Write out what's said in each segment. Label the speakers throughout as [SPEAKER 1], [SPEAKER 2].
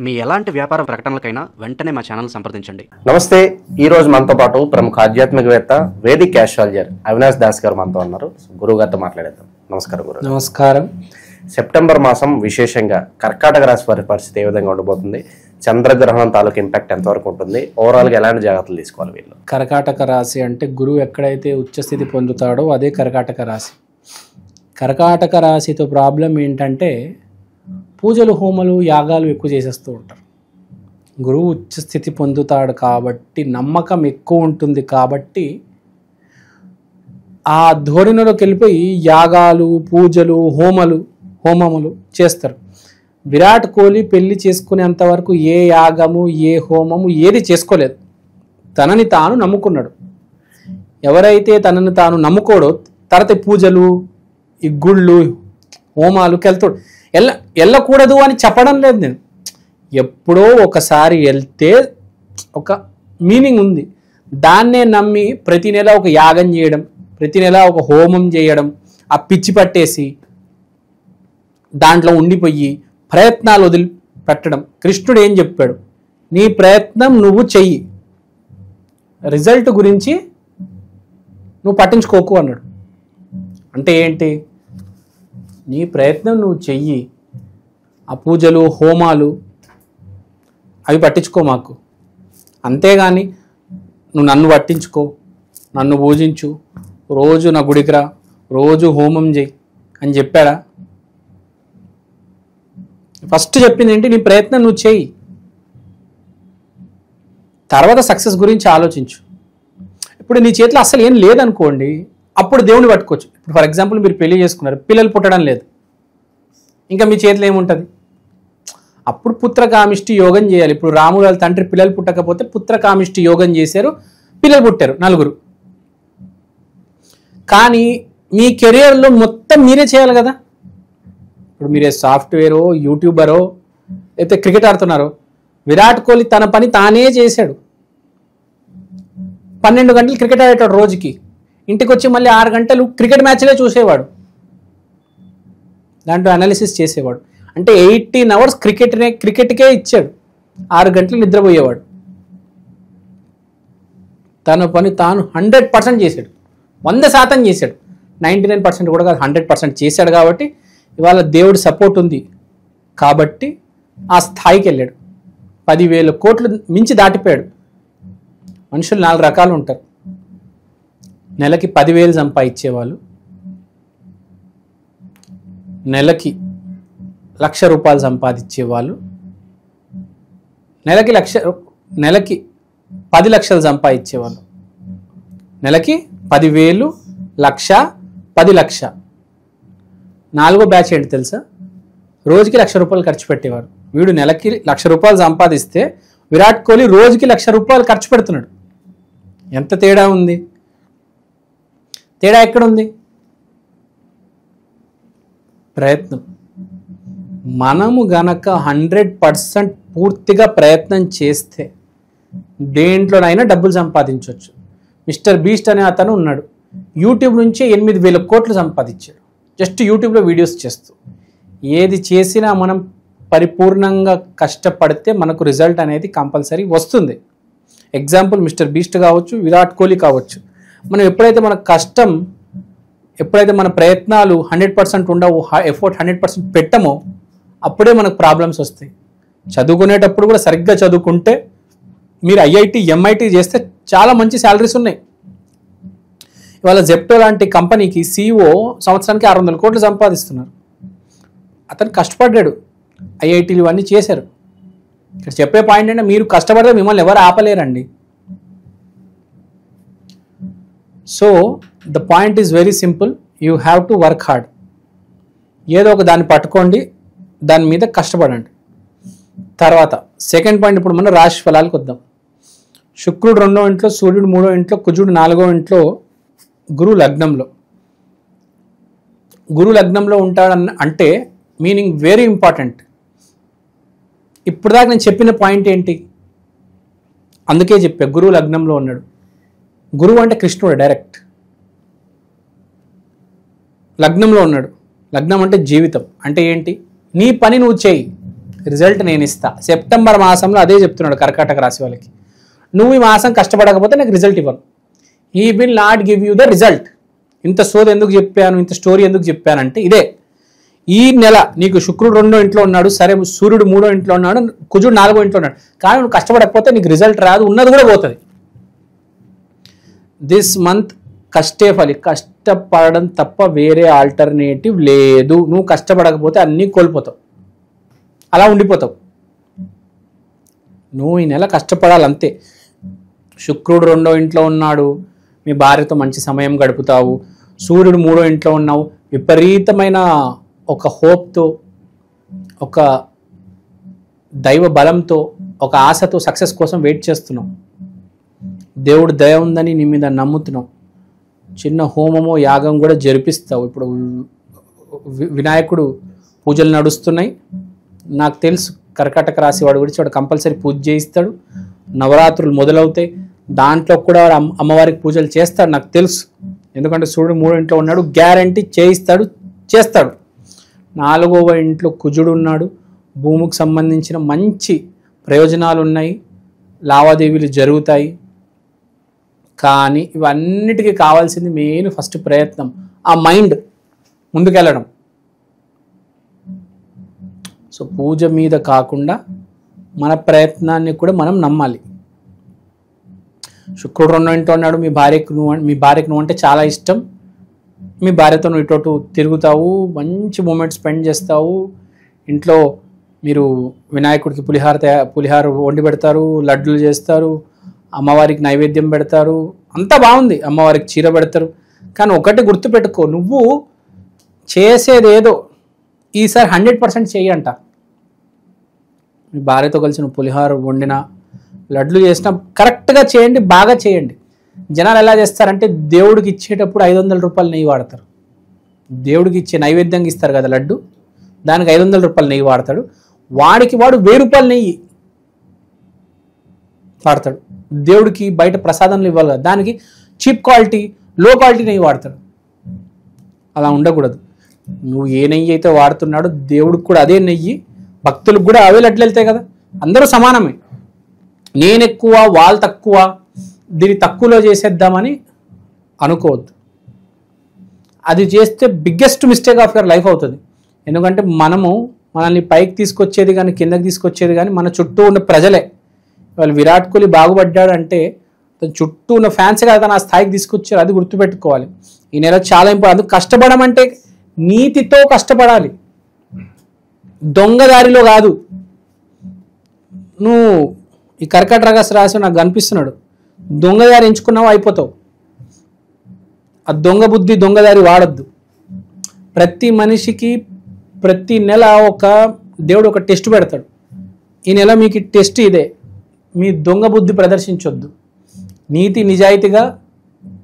[SPEAKER 1] మీ ఎలాంటి వ్యాపార ప్రకటనలకైనా వెంటనే మా ఛానల్ సంప్రదించండి.
[SPEAKER 2] నమస్తే. ఈ రోజు మనతో పాటు ప్రముఖ ఆధ్యాత్మికవేత్త వేదిక్ ఆస్ట్రాలజర్ అవినాష్ దాస్ గారు మనతో ఉన్నారు. గురువు గారితో మాట్లాడేద్దాం. నమస్కారం గురువు.
[SPEAKER 3] నమస్కారం.
[SPEAKER 2] సెప్టెంబర్ మాసం విశేషంగా కర్కాటక రాశి వారి పరిస్థితి ఏ విధంగా ఉండబోతుంది? చంద్రగ్రహణం తాలూకు ఇంపాక్ట్ ఎంతవరకు ఉంటుంది? ఓవరాల్గా ఎలాంటి జాగ్రత్తలు తీసుకోవాలి వీళ్ళు?
[SPEAKER 3] కర్కాటక రాశి అంటే గురువు ఎక్కడైతే ఉచ్చస్థితి పొందుతాడో అదే కర్కాటక రాశి. కర్కాటక రాశితో ప్రాబ్లం ఏంటంటే పూజలు, హోమలు, యాగాలు ఎక్కువ చేసేస్తూ ఉంటారు. గురువు ఉచ్చస్థితి పొందుతాడు కాబట్టి నమ్మకం ఎక్కువ ఉంటుంది కాబట్టి ఆ ధోరణిలోకి వెళ్ళిపోయి యాగాలు, పూజలు, హోమములు చేస్తారు. విరాట్ కోహ్లీ పెళ్లి చేసుకునేంత వరకు ఏ యాగము, ఏ హోమము ఏది చేసుకోలేదు. తనని తాను నమ్ముకున్నాడు. ఎవరైతే తనని తాను నమ్ముకోడో తర్వాత పూజలు, ఈ గుళ్ళు, హోమాలుకి వెళ్తాడు. వెళ్ళకూడదు అని చెప్పడం లేదు నేను. ఎప్పుడో ఒకసారి వెళ్తే ఒక మీనింగ్ ఉంది. దాన్నే నమ్మి ప్రతి నెల ఒక యాగం చేయడం, ప్రతి నెల ఒక హోమం చేయడం, ఆ పిచ్చి పట్టేసి దాంట్లో ఉండిపోయి ప్రయత్నాలు వదిలిపెట్టడం. కృష్ణుడు ఏం చెప్పాడు? నీ ప్రయత్నం నువ్వు చెయ్యి, రిజల్ట్ గురించి నువ్వు పట్టించుకోకు అన్నాడు. అంటే ఏంటి? నీ ప్రయత్నం నువ్వు చెయ్యి, ఆ పూజలు, హోమాలు అవి పట్టించుకో మాకు. అంతేగాని నువ్వు నన్ను పట్టించుకో, నన్ను పూజించు, రోజు నా గుడికి రా, రోజు హోమం చేయి అని చెప్పాడా? ఫస్ట్ చెప్పింది ఏంటి? నీ ప్రయత్నం నువ్వు చెయ్యి, తర్వాత సక్సెస్ గురించి ఆలోచించు. ఇప్పుడు నీ చేతిలో అసలు ఏం లేదనుకోండి, అప్పుడు దేవుని పట్టుకోవచ్చు. ఇప్పుడు ఫర్ ఎగ్జాంపుల్ మీరు పెళ్లి చేసుకున్నారు, పిల్లలు పుట్టడం లేదు, ఇంకా మీ చేతిలో ఏముంటుంది? అప్పుడు పుత్రకామిష్టి యోగం చేయాలి. ఇప్పుడు రాముడు వాళ్ళ తండ్రి పిల్లలు పుట్టకపోతే పుత్రకామిష్టి యోగం చేశారు, పిల్లలు పుట్టారు 4. కానీ మీ కెరియర్లో మొత్తం మీరే చేయాలి కదా. ఇప్పుడు మీరే సాఫ్ట్వేరో, యూట్యూబరో, లేకపోతే క్రికెట్ ఆడుతున్నారో. విరాట్ కోహ్లీ తన పని తానే చేశాడు. 12 గంటలు క్రికెట్ ఆడేటాడు రోజుకి. ఇంటికి వచ్చి మళ్ళీ 6 గంటలు క్రికెట్ మ్యాచ్లే చూసేవాడు, దాంట్లో అనాలిసిస్ చేసేవాడు. అంటే 18 అవర్స్ క్రికెట్కే ఇచ్చాడు, 6 గంటలు నిద్రపోయేవాడు. తన పని తాను 100% చేశాడు, 100% చేశాడు. 99% కూడా కాదు, 100% చేశాడు. కాబట్టి ఇవాళ దేవుడి సపోర్ట్ ఉంది కాబట్టి ఆ స్థాయికి వెళ్ళాడు. 10,000 కోట్లు మించి దాటిపోయాడు. మనుషులు 4 రకాలు ఉంటారు. నెలకి 10,000 సంపాదించేవాళ్ళు, నెలకి 1,00,000 రూపాయలు సంపాదించేవాళ్ళు, నెలకి 10 లక్షలు సంపాదించేవాళ్ళు, నెలకి 10,000, 1,00,000, 10 లక్ష. 4వ బ్యాచ్ ఏంటి తెలుసా? రోజుకి 1,00,000 రూపాయలు ఖర్చు పెట్టేవాడు. వీడు నెలకి 1,00,000 రూపాయలు సంపాదిస్తే విరాట్ కోహ్లీ రోజుకి 1,00,000 రూపాయలు ఖర్చు పెడుతున్నాడు. ఎంత తేడా ఉంది? తేడా ఎక్కడుంది? ప్రయత్నం. మనము గనక 100% పూర్తిగా ప్రయత్నం చేస్తే దేంట్లోనైనా డబ్బులు సంపాదించవచ్చు. మిస్టర్ బీస్ట్ అనే అతను ఉన్నాడు, యూట్యూబ్ నుంచే 8,000 కోట్లు సంపాదించాడు, జస్ట్ యూట్యూబ్లో వీడియోస్ చేస్తూ. ఏది చేసినా మనం పరిపూర్ణంగా కష్టపడితే మనకు రిజల్ట్ అనేది కంపల్సరీ వస్తుంది. ఎగ్జాంపుల్ మిస్టర్ బీస్ట్ కావచ్చు, విరాట్ కోహ్లీ కావచ్చు. మనం ఎప్పుడైతే మన కష్టం, ఎప్పుడైతే మన ప్రయత్నాలు 100% ఉండవు, ఎఫర్ట్ 100% పెట్టమో అప్పుడే మనకు ప్రాబ్లమ్స్ వస్తాయి. చదువుకునేటప్పుడు కూడా సరిగ్గా చదువుకుంటే, మీరు ఐఐటి, ఎంఐటి చేస్తే చాలా మంచి శాలరీస్ ఉన్నాయి. ఇవాళ జెప్టో లాంటి కంపెనీకి CEO సంవత్సరానికి 600 కోట్లు సంపాదిస్తున్నారు. అతను కష్టపడ్డాడు, ఐఐటీలు ఇవన్నీ చేశారు. ఇక్కడ చెప్పే పాయింట్ అంటే మీరు కష్టపడితే మిమ్మల్ని ఎవరు ఆపలేరండి. So the point is very simple, you have to work hard. ఏదో ఒక దాన్ని పట్టుకోండి, దాని మీద కష్టపడండి. తర్వాత సెకండ్ పాయింట్, ఇప్పుడు మనం రాశి ఫలాలకు వద్దాం. శుక్రుడు 2వ ఇంట్లో, సూర్యుడు 3వ ఇంట్లో, కుజుడు 4వ ఇంట్లో, గురు లగ్నంలో. గురు లగ్నంలో ఉంటాడన్న అంటే మీనింగ్ వెరీ ఇంపార్టెంట్. ఇప్పుడు దాకా నేను చెప్పిన పాయింట్ ఏంటి? అందుకే చెప్పా, గురువు లగ్నంలో ఉన్నాడు. గురువు అంటే కృష్ణుడు డైరెక్ట్. లగ్నంలో ఉన్నాడు. లగ్నం అంటే జీవితం. అంటే ఏంటి? నీ పని నువ్వు చేయి, రిజల్ట్ నేను ఇస్తా. సెప్టెంబర్ మాసంలో అదే చెప్తున్నాడు కర్కాటక రాశి వాళ్ళకి. నువ్వు ఈ మాసం కష్టపడకపోతే నాకు రిజల్ట్ ఇవ్వను. He will not give you the result. ఇంత సోది ఎందుకు చెప్పాను, ఇంత స్టోరీ ఎందుకు చెప్పానంటే ఇదే. ఈ నెల నీకు శుక్రుడు 2వ ఇంట్లో ఉన్నాడు, సరే సూర్యుడు 3వ ఇంట్లో ఉన్నాడు, కుజుడు 4వ ఇంట్లో ఉన్నాడు, కానీ నువ్వు కష్టపడకపోతే నీకు రిజల్ట్ రాదు, ఉన్నది కూడా పోతుంది. దిస్ మంత్ కష్టే ఫలి, కష్టపడడం తప్ప వేరే ఆల్టర్నేటివ్ లేదు. నువ్వు కష్టపడకపోతే అన్నీ కోల్పోతావు, అలా ఉండిపోతావు. నువ్వు ఈ నెల కష్టపడాలంతే. శుక్రుడు 2వ ఇంట్లో ఉన్నాడు, మీ భార్యతో మంచి సమయం గడుపుతావు. సూర్యుడు 3వ ఇంట్లో ఉన్నావు, విపరీతమైన ఒక హోప్తో, ఒక దైవ బలంతో, ఒక ఆశతో సక్సెస్ కోసం వెయిట్ చేస్తున్నావు. దేవుడు దయ ఉందని నీ మీద నమ్ముతున్నావు. చిన్న హోమమో యాగం కూడా జరిపిస్తావు. ఇప్పుడు వినాయకుడు పూజలు నడుస్తున్నాయి. నాకు తెలుసు కర్కాటక రాశి వాడు గురించి, వాడు కంపల్సరీ పూజ చేయిస్తాడు. నవరాత్రులు మొదలవుతాయి, దాంట్లో కూడా వాడు అమ్మవారికి పూజలు చేస్తాడు, నాకు తెలుసు. ఎందుకంటే సూర్యుడు 3వ ఇంట్లో ఉన్నాడు, గ్యారంటీ చేయిస్తాడు, చేస్తాడు. 4వ ఇంట్లో కుజుడు ఉన్నాడు, భూమికి సంబంధించిన మంచి ప్రయోజనాలు ఉన్నాయి, లావాదేవీలు జరుగుతాయి. కానీ ఇవన్నిటికీ కావాల్సింది మెయిన్ ఫస్ట్ ప్రయత్నం, ఆ మైండ్ ముందుకెళ్ళడం. సో పూజ మీద కాకుండా మన ప్రయత్నాన్ని కూడా మనం నమ్మాలి. శుక్రుడు 2వ ఇంట్లో ఉన్నాడు, మీ భార్యకు నువ్వు అంటే చాలా ఇష్టం. మీ భార్యతో నువ్వు ఇటు తిరుగుతావు, మంచి మూమెంట్ స్పెండ్ చేస్తావు. ఇంట్లో మీరు వినాయకుడికి పులిహార వండి పెడతారు, లడ్డూలు చేస్తారు, అమ్మవారికి నైవేద్యం పెడతారు, అంతా బాగుంది. అమ్మవారికి చీర పెడతారు. కానీ ఒకటి గుర్తుపెట్టుకో, నువ్వు చేసేదేదో ఈసారి 100% చెయ్యంట. మీ భార్యతో కలిసి నువ్వు పులిహార వండినా, లడ్లు చేసినా కరెక్ట్గా చేయండి, బాగా చేయండి. జనాలు ఎలా చేస్తారంటే దేవుడికి ఇచ్చేటప్పుడు 500 రూపాయలు నెయ్యి వాడతారు. దేవుడికి ఇచ్చే నైవేద్యంగా ఇస్తారు కదా లడ్డు, దానికి 500 రూపాయలు నెయ్యి వాడతాడు. వాడు 1000 రూపాయలు నెయ్యి వాడతాడు. దేవుడికి బయట ప్రసాదంలో ఇవ్వాలి కదా, దానికి చీప్ క్వాలిటీ, లో క్వాలిటీ నెయ్యి వాడతాడు. అలా ఉండకూడదు. నువ్వు ఏ నెయ్యి అయితే వాడుతున్నాడో దేవుడికి కూడా అదే నెయ్యి, భక్తులకు కూడా అవే లడ్లు వెళ్తాయి కదా. అందరూ సమానమే. నేను ఎక్కువ, వాళ్ళు తక్కువ, దీన్ని తక్కువలో చేసేద్దామని అనుకోవద్దు. అది చేస్తే biggest mistake of your life అవుతుంది. ఎందుకంటే మనల్ని పైకి తీసుకొచ్చేది కానీ కిందకి తీసుకొచ్చేది కానీ మన చుట్టూ ఉన్న ప్రజలే. వాళ్ళు విరాట్ కోహ్లీ బాగుపడ్డాడు అంటే చుట్టూ ఉన్న ఫ్యాన్స్ కదా తన ఆ స్థాయికి తీసుకొచ్చారు, అది గుర్తుపెట్టుకోవాలి. ఈ నెల చాలా ఇంపార్టెంట్. అందుకు కష్టపడడం అంటే నీతితో కష్టపడాలి, దొంగదారిలో కాదు. నువ్వు ఈ కర్కాటక రాశి నాకు కనిపిస్తున్నాడు, దొంగదారి ఎంచుకున్నావు అయిపోతావు. ఆ దొంగ బుద్ధి, దొంగదారి వాడద్దు. ప్రతి మనిషికి ప్రతి నెల దేవుడు ఒక టెస్ట్ పెడతాడు. ఈ నెల మీకు టెస్ట్ ఇదే. మీ దొంగ బుద్ధి ప్రదర్శించొద్దు, నీతి నిజాయితీగా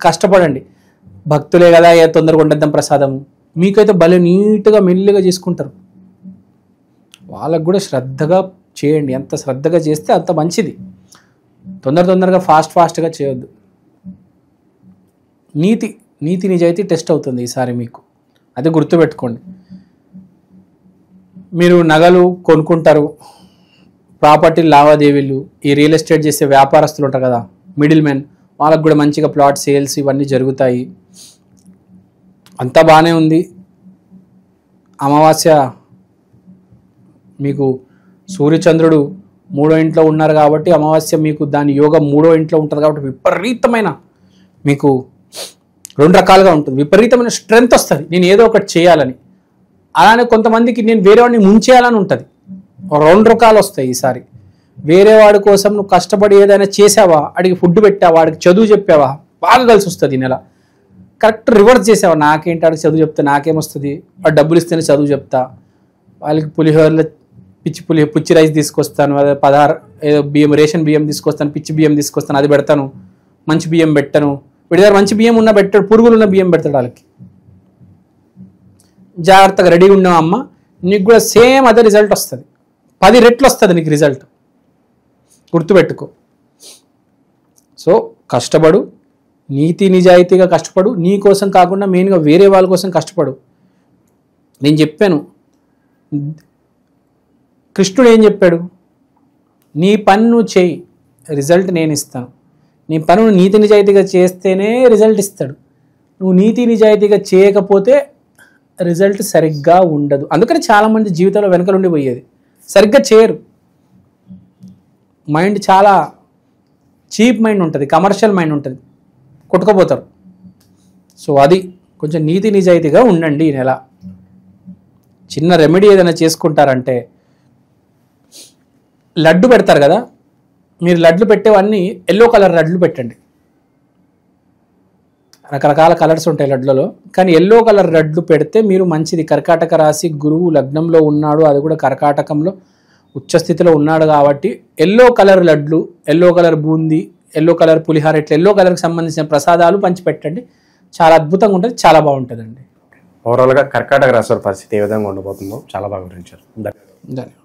[SPEAKER 3] కష్టపడండి. భక్తులే కదా ఏ తొందరగా ఉండద్దాం ప్రసాదము, మీకైతే భలే నీట్గా మెల్లిగా చేసుకుంటారు. వాళ్ళకు కూడా శ్రద్ధగా చేయండి. ఎంత శ్రద్ధగా చేస్తే అంత మంచిది. తొందరగా ఫాస్ట్గా చేయొద్దు. నీతి నిజాయితీ టెస్ట్ అవుతుంది ఈసారి మీకు, అది గుర్తుపెట్టుకోండి. మీరు నగలు కొనుక్కుంటారు, ప్రాపర్టీ లావాదేవీలు, ఈ రియల్ ఎస్టేట్ చేసే వ్యాపారస్తులు ఉంటారు కదా, మిడిల్ మెన్, వాళ్ళకు కూడా మంచిగా ప్లాట్ సేల్స్ ఇవన్నీ జరుగుతాయి. అంతా బాగానే ఉంది. అమావాస్య మీకు సూర్యచంద్రుడు 3వ ఇంట్లో ఉన్నారు కాబట్టి అమావాస్య మీకు దాని యోగం 3వ ఇంట్లో ఉంటుంది కాబట్టి విపరీతమైన మీకు 2 రకాలుగా ఉంటుంది. విపరీతమైన స్ట్రెంగ్త్ వస్తుంది, నేను ఏదో ఒకటి చేయాలని. అలానే కొంతమందికి నేను వేరే వాడిని ముంచేయాలని ఉంటుంది. 2 రకాలు వస్తాయి ఈసారి. వేరే వాడి కోసం నువ్వు కష్టపడి ఏదైనా చేసావా, వాడికి ఫుడ్ పెట్టావా, వాడికి చదువు చెప్పావా, బాగా కలిసి వస్తుంది ఈ నెల. కరెక్ట్ రివర్స్ చేసావా, నాకేంటి వాడికి చదువు చెప్తే నాకేమొస్తుంది, వాడు డబ్బులు ఇస్తేనే చదువు చెప్తా, వాళ్ళకి పులిహోరలో పిచ్చి రైస్ తీసుకొస్తాను, 16 ఏదో బియ్యం, రేషన్ బియ్యం తీసుకొస్తాను, పిచ్చి బియ్యం తీసుకొస్తాను, అది పెడతాను, మంచి బియ్యం పెట్టను. వీడి దగ్గర మంచి బియ్యం ఉన్న పెట్టాడు, పురుగులున్న బియ్యం పెడతాడు వాళ్ళకి. జాగ్రత్తగా రెడీగా ఉన్నావు అమ్మ, నీకు కూడా సేమ్ అదే రిజల్ట్ వస్తుంది. 10 రెట్లు వస్తుంది నీకు రిజల్ట్, గుర్తుపెట్టుకో. సో కష్టపడు, నీతి నిజాయితీగా కష్టపడు. నీ కోసం కాకుండా మెయిన్గా వేరే వాళ్ళ కోసం కష్టపడు. నేను చెప్పాను, కృష్ణుడు ఏం చెప్పాడు? నీ పని నువ్వు చేయి, రిజల్ట్ నేను ఇస్తాను. నీ పని నువ్వు నీతి నిజాయితీగా చేస్తేనే రిజల్ట్ ఇస్తాడు. నువ్వు నీతి నిజాయితీగా చేయకపోతే రిజల్ట్ సరిగ్గా ఉండదు. అందుకని చాలామంది జీవితంలో వెనకలుండి పోయేది, సరిగ్గా చేయరు. మైండ్ చాలా చీప్ మైండ్ ఉంటుంది, కమర్షియల్ మైండ్ ఉంటుంది, కొట్టుకుపోతారు. సో అది కొంచెం నీతి నిజాయితీగా ఉండండి. ఈ నెల చిన్న రెమెడీ ఏదైనా చేసుకుంటారంటే, లడ్డు పెడతారు కదా, మీరు లడ్లు పెట్టేవన్నీ ఎల్లో కలర్ లడ్లు పెట్టండి. రకరకాల కలర్స్ ఉంటాయి లడ్లలో, కానీ ఎల్లో కలర్ లడ్లు పెడితే మీరు మంచిది. కర్కాటక రాశి గురువు లగ్నంలో ఉన్నాడు, అది కూడా కర్కాటకంలో ఉచ్చస్థితిలో ఉన్నాడు కాబట్టి ఎల్లో కలర్ లడ్లు, yellow colour boondi, yellow colour పులిహార, ఇట్లా ఎల్లో కలర్కి సంబంధించిన ప్రసాదాలు పంచిపెట్టండి. చాలా అద్భుతంగా ఉంటుంది, చాలా బాగుంటుందండి.
[SPEAKER 2] ఓవరాల్గా కర్కాటక రాశి వారి పరిస్థితి ఏ విధంగా ఉండబోతుందో చాలా బాగా వివరించారు.
[SPEAKER 3] ధన్యవాదాలు.